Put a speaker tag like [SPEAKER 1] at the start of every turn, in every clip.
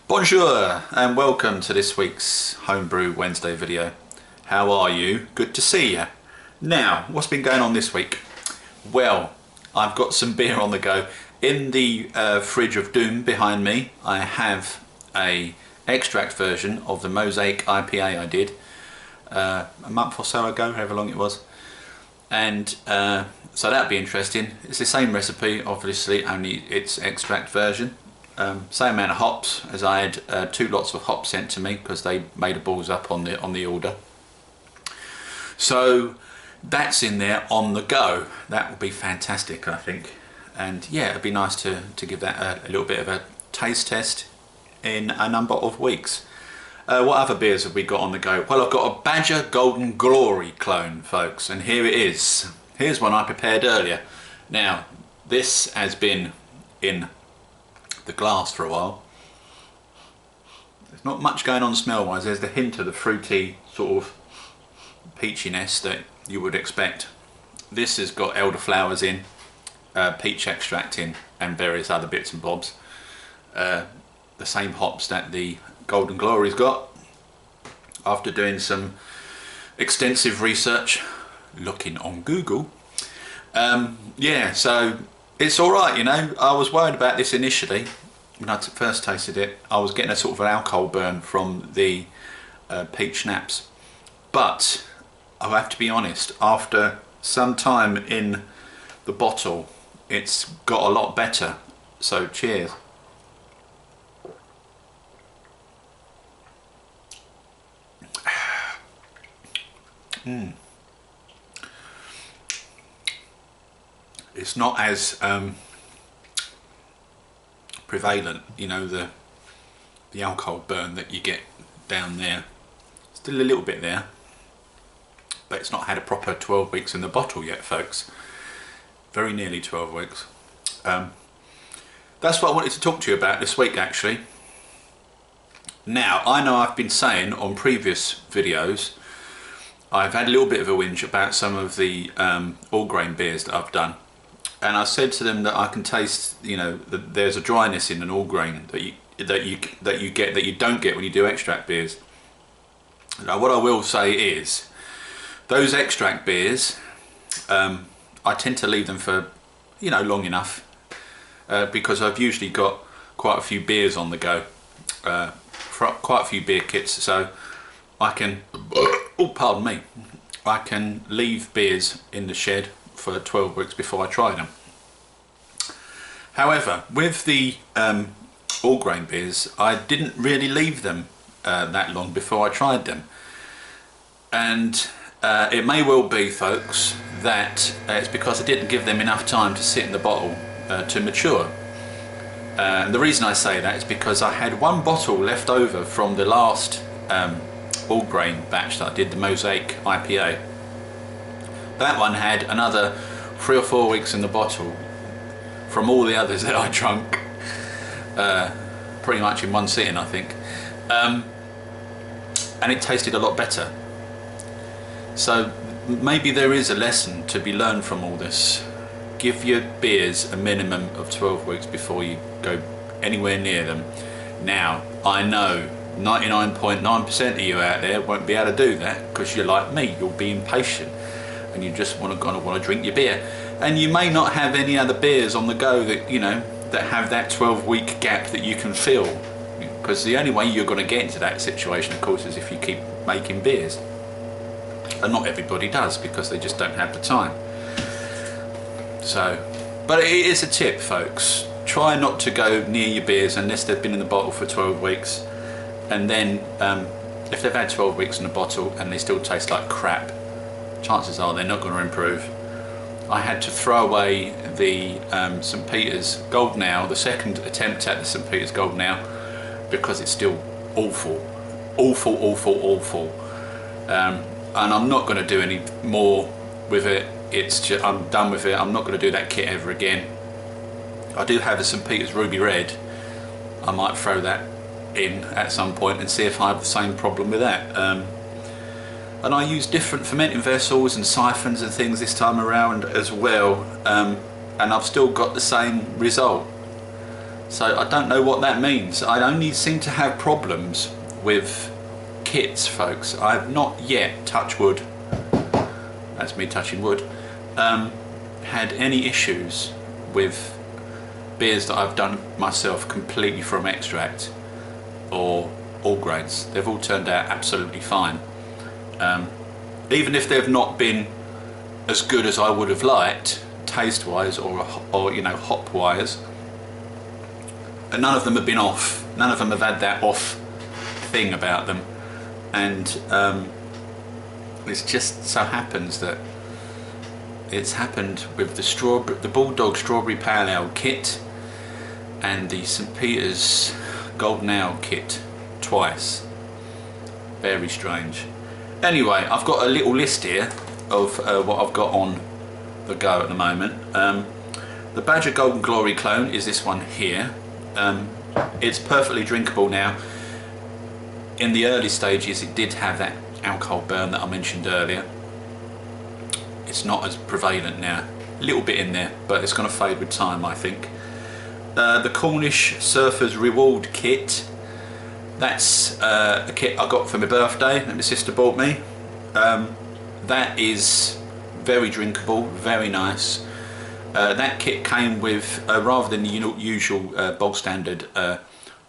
[SPEAKER 1] Bonjour and welcome to this week's Homebrew Wednesday video. How are you? Good to see you. Now, what's been going on this week? Well, I've got some beer on the go. In the fridge of doom behind me, I have a extract version of the Mosaic IPA I did a month or so ago, however long it was. And so that'll be interesting. It's the same recipe, obviously, only it's extract version. Same amount of hops, as I had 2 lots of hops sent to me because they made a balls up on the order. So that's in there on the go. That will be fantastic, I think. And yeah, it'd be nice to give that a little bit of a taste test in a number of weeks. What other beers have we got on the go? Well, I've got a Badger Golden Glory clone, folks, and here it is. Here's one I prepared earlier. Now, this has been in the glass for a while. There's not much going on smell wise. There's the hint of the fruity sort of peachiness that you would expect. This has got elderflowers in, peach extract in, and various other bits and bobs. The same hops that the Golden Glory's got. After doing some extensive research, looking on Google, yeah, so it's alright, you know. I was worried about this initially. When I first tasted it, I was getting a sort of an alcohol burn from the peach schnapps. But I have to be honest, after some time in the bottle, it's got a lot better. So cheers. It's not as prevalent, you know, the alcohol burn that you get down there. Still a little bit there, but it's not had a proper 12 weeks in the bottle yet, folks. Very nearly 12 weeks. That's what I wanted to talk to you about this week, actually. Now, I know I've been saying on previous videos, I've had a little bit of a whinge about some of the all grain beers that I've done. And I said to them that I can taste, you know, that there's a dryness in an all grain that you don't get when you do extract beers. Now, what I will say is, those extract beers, I tend to leave them for, you know, long enough, because I've usually got quite a few beers on the go, quite a few beer kits, so I can, oh pardon me, I can leave beers in the shed for 12 weeks before I try them. However, with the all grain beers, I didn't really leave them that long before I tried them. And it may well be, folks, that it's because I didn't give them enough time to sit in the bottle to mature. And the reason I say that is because I had 1 bottle left over from the last all grain batch that I did, the Mosaic IPA. That one had another 3 or 4 weeks in the bottle from all the others that I drank, pretty much in one sitting, I think, and it tasted a lot better. So maybe there is a lesson to be learned from all this. Give your beers a minimum of 12 weeks before you go anywhere near them. Now, I know 99.9% of you out there won't be able to do that because you're like me, you'll be impatient and you just want to drink your beer, and you may not have any other beers on the go that, you know, that have that 12-week gap that you can fill, because the only way you're going to get into that situation, of course, is if you keep making beers, and not everybody does because they just don't have the time. So, but it is a tip, folks. Try not to go near your beers unless they've been in the bottle for 12 weeks, and then if they've had 12 weeks in the bottle and they still taste like crap, chances are they're not going to improve. I had to throw away the St. Peter's Golden Ale, the second attempt at the St. Peter's Golden Ale, because it's still awful. Awful, awful, awful. And I'm not going to do any more with it. It's just, I'm done with it. I'm not going to do that kit ever again. I do have a St. Peter's Ruby Red. I might throw that in at some point and see if I have the same problem with that. And I use different fermenting vessels and siphons and things this time around as well, and I've still got the same result. So I don't know what that means. I only seem to have problems with kits, folks. I have not yet, touch wood, that's me touching wood, had any issues with beers that I've done myself completely from extract or all grains. They've all turned out absolutely fine. Even if they've not been as good as I would have liked, taste-wise or you know, hop-wise, and none of them have been off. None of them have had that off thing about them, and it just so happens that it's happened with the Bulldog Strawberry Pale Ale kit and the St Peter's Golden Ale kit twice. Very strange. Anyway, I've got a little list here of what I've got on the go at the moment. The Badger Golden Glory clone is this one here. It's perfectly drinkable now. In the early stages it did have that alcohol burn that I mentioned earlier. It's not as prevalent now. A little bit in there, but it's going to fade with time, I think. The Cornish Surfers Reward kit. That's a kit I got for my birthday that my sister bought me. That is very drinkable, very nice. That kit came with, rather than the usual bog standard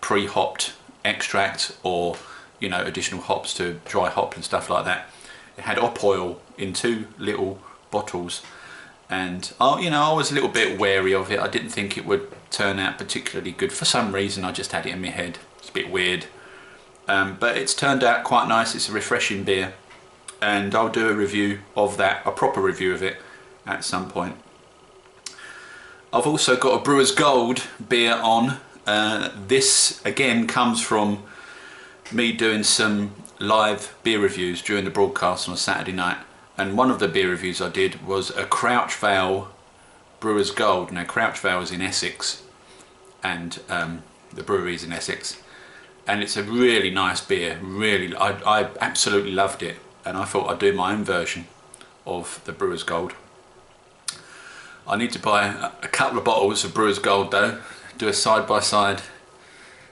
[SPEAKER 1] pre-hopped extract or, you know, additional hops to dry hop and stuff like that, it had op oil in 2 little bottles, and you know, I was a little bit wary of it. I didn't think it would turn out particularly good. For some reason I just had it in my head. It's a bit weird, but it's turned out quite nice. It's a refreshing beer, and I'll do a review of that, a proper review of it, at some point. I've also got a Brewer's Gold beer on. This again comes from me doing some live beer reviews during the broadcast on a Saturday night, and one of the beer reviews I did was a Crouch Vale Brewer's Gold. Now Crouch Vale is in Essex, and the brewery is in Essex, and it's a really nice beer. Really, I absolutely loved it, and I thought I'd do my own version of the Brewer's Gold. I need to buy a couple of bottles of Brewer's Gold though, do a side-by-side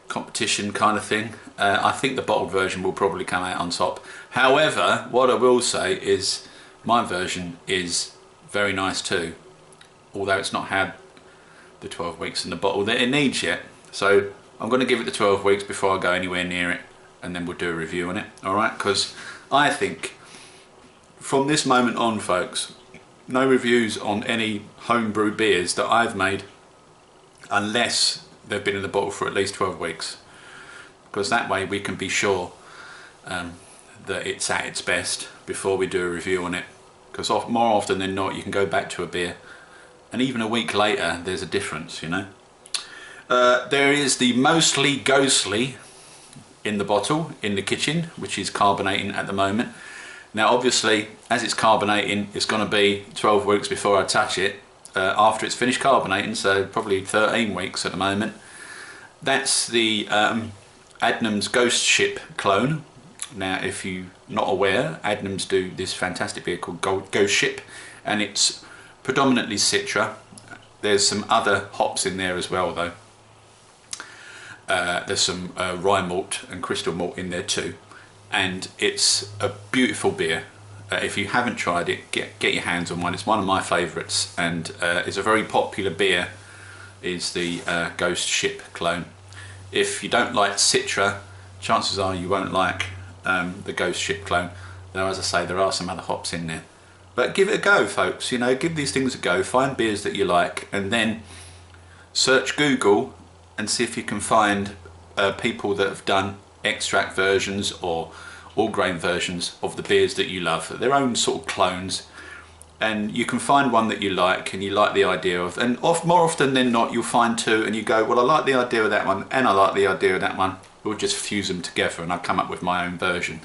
[SPEAKER 1] competition kind of thing. I think the bottled version will probably come out on top. However, what I will say is my version is very nice too, although it's not had the 12 weeks in the bottle that it needs yet. So I'm going to give it the 12 weeks before I go anywhere near it, and then we'll do a review on it, alright? Because I think from this moment on, folks, no reviews on any homebrew beers that I've made unless they've been in the bottle for at least 12 weeks, because that way we can be sure that it's at its best before we do a review on it. Because more often than not you can go back to a beer and even a week later there's a difference, you know. There is the Mostly Ghostly in the bottle in the kitchen, which is carbonating at the moment. Now obviously, as it's carbonating, it's going to be 12 weeks before I touch it, after it's finished carbonating, so probably 13 weeks at the moment. That's the Adnams Ghost Ship clone. Now if you're not aware, Adnams do this fantastic beer called Ghost Ship, and it's predominantly Citra. There's some other hops in there as well though. There's some rye malt and crystal malt in there too. And it's a beautiful beer. If you haven't tried it, get your hands on one. It's one of my favourites, and it's a very popular beer, is the Ghost Ship clone. If you don't like Citra, chances are you won't like the Ghost Ship clone, though as I say, there are some other hops in there. But give it a go, folks, you know, give these things a go, find beers that you like, and then search Google and see if you can find people that have done extract versions or all grain versions of the beers that you love, their own sort of clones, and you can find one that you like and you like the idea of, and more often than not you'll find two and you go, well, I like the idea of that one and I like the idea of that one, we'll just fuse them together and I'll come up with my own version.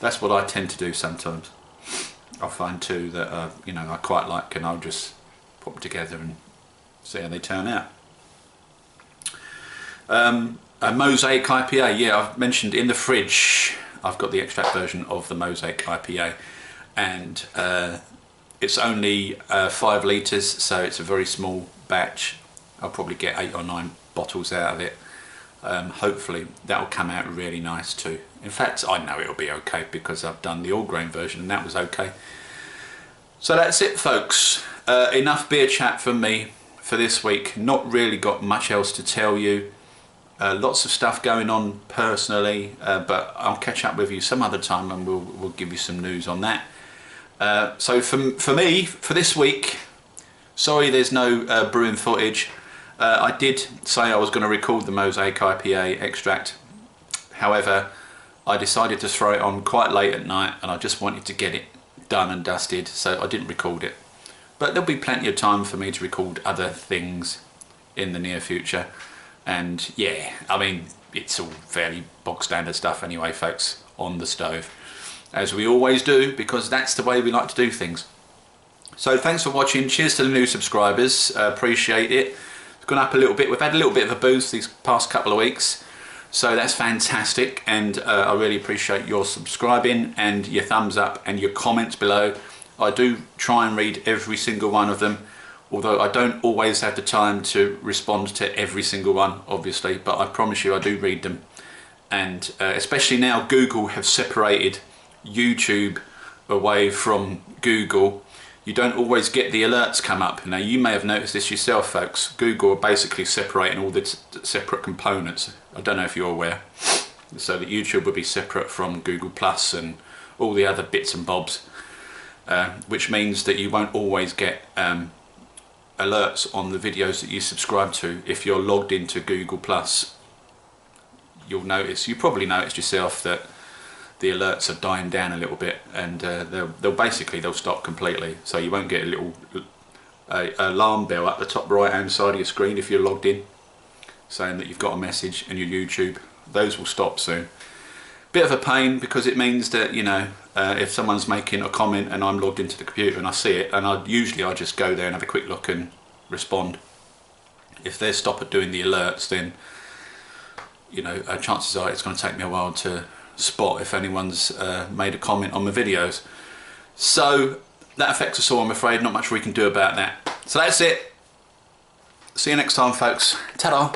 [SPEAKER 1] That's what I tend to do sometimes. I'll find two that you know, I quite like, and I'll just put them together and see how they turn out. A Mosaic IPA, yeah, I've mentioned in the fridge I've got the extract version of the Mosaic IPA, and it's only 5 litres, so it's a very small batch. I'll probably get 8 or 9 bottles out of it. Hopefully that'll come out really nice too. In fact, I know it'll be okay because I've done the all grain version and that was okay. So that's it, folks. Enough beer chat from me for this week. Not really got much else to tell you. Lots of stuff going on personally, but I'll catch up with you some other time and we'll give you some news on that. So for me, for this week, sorry there's no brewing footage. I did say I was going to record the Mosaic IPA extract. However, I decided to throw it on quite late at night and I just wanted to get it done and dusted, so I didn't record it. But there'll be plenty of time for me to record other things in the near future. And yeah, I mean, it's all fairly bog standard stuff anyway, folks, on the stove, as we always do, because that's the way we like to do things. So thanks for watching. Cheers to the new subscribers. Appreciate it. It's gone up a little bit. We've had a little bit of a boost these past couple of weeks, so that's fantastic. And I really appreciate your subscribing and your thumbs up and your comments below. I do try and read every single one of them, although I don't always have the time to respond to every single one, obviously, but I promise you I do read them. And especially now Google have separated YouTube away from Google, you don't always get the alerts come up. Now you may have noticed this yourself, folks. Google are basically separating all the separate components. I don't know if you're aware. So that YouTube will be separate from Google Plus and all the other bits and bobs, which means that you won't always get alerts on the videos that you subscribe to. If you're logged into Google Plus, you'll notice, you probably noticed yourself, that the alerts are dying down a little bit, and they'll stop completely. So you won't get a little alarm bell at the top right hand side of your screen if you're logged in saying that you've got a message in your YouTube. Those will stop soon. Bit of a pain, because it means that, you know, if someone's making a comment and I'm logged into the computer and I see it, and I just go there and have a quick look and respond. If they stop at doing the alerts, then, you know, chances are it's going to take me a while to spot if anyone's made a comment on my videos. So that affects us all, I'm afraid. Not much we can do about that. So that's it. See you next time, folks. Ta-da.